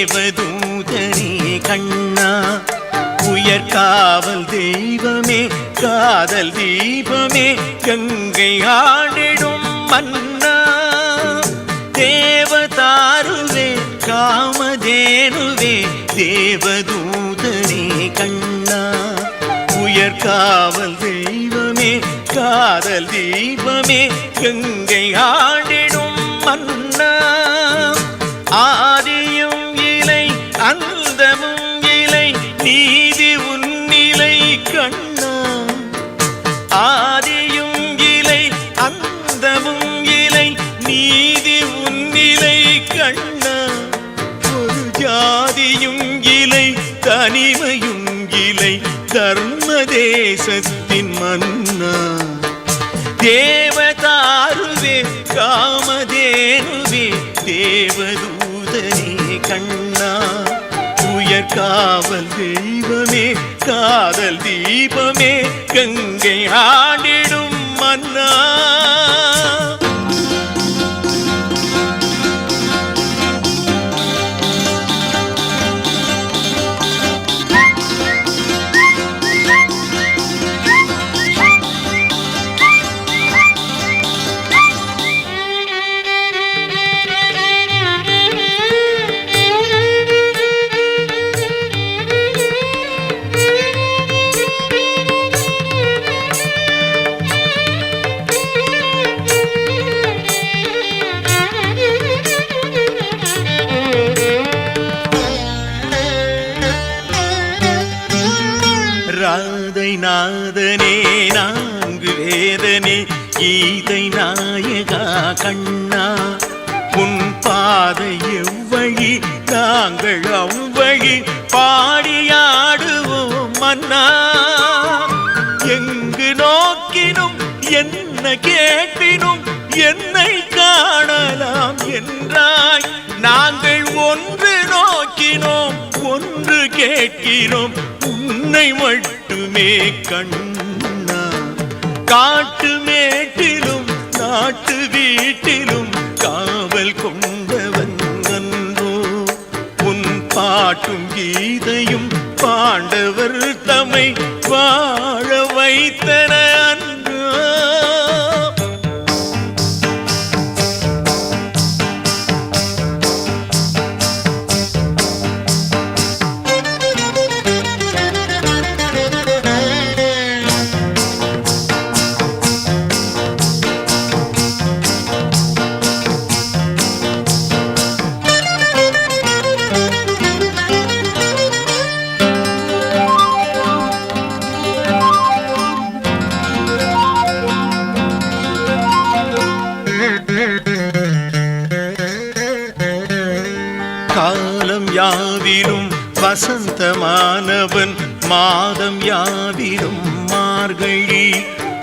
தேவதூதனே கண்ணா உயர்காவல் தெய்வமே காதல் தீபமே கங்கை ஆடிடும் மன்னா தேவதாருவே காமதேனுவே தேவதூதனே கண்ணா உயர்காவல் தெய்வமே காதல் தீபமே கங்கை ஆடிடும் மன்னா ஆதியும் இலை அந்தமும் இலை நீதி உன்னிலை கண்ணா ஆதியும் இலை அந்தமும் இலை நீதி உன்னிலை கண்ணா ஒரு ஜாதியும் இலை தனிமையும் இலை தர்ம தேசத்தின் மன்னா தேவதாருவே காமதேனுவே தேவதூதனே கண்ணா உயர்காவல் தெய்வமே காதல் தீபமே கங்கை ஆடிடும் மன்னா ராதை நாதனே நான்கு வேதனே கீதை நாயகா கண்ணா உன் பாதை எவ்வழி நாங்கள் அவ்வழி பாடியாடுவோம் மன்னா எங்கு நோக்கினும் என்ன கேட்பினும் என்னை காணலாம் என்றாய் நாங்கள் ஒன்று நோக்கினோம் ஒன்று கேட்கிறோம் உன்னை மட்டுமே கண்ணா காட்டு மேட்டிலும் நாட்டு வீட்டிலும் காவல் கொண்டவன் அன்றோ உன் பாட்டும் கீதையும் பாண்டவர் தம்மை வாழ வைத்தன அன்றோ காலம் யாவிலும் வசந்தமானவன் மாதம் யாவிலும் மார்கழி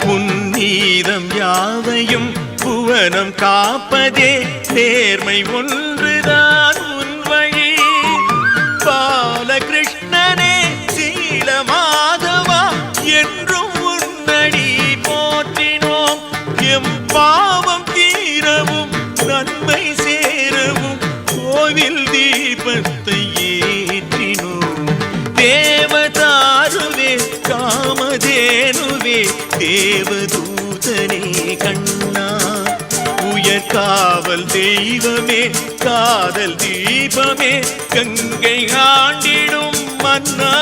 புன்னீதம் யாவையும் புவனம் காப்பதே நேர்மை ஒன்றுதான் உன் வழி பாலகிருஷ்ணனே சீல மாதவா என்றும் உன்னடி போற்றினோம் எம் பாவம் தீரவும் நன்மை சேரவும் கோவில் தீபத்தை ஏற்றினோம் தேவதாருவே காமதேனுவே தேவதூதனே கண்ணா உயர்காவல் தெய்வமே காதல் தீபமே கங்கை ஆண்டிடும் மன்னா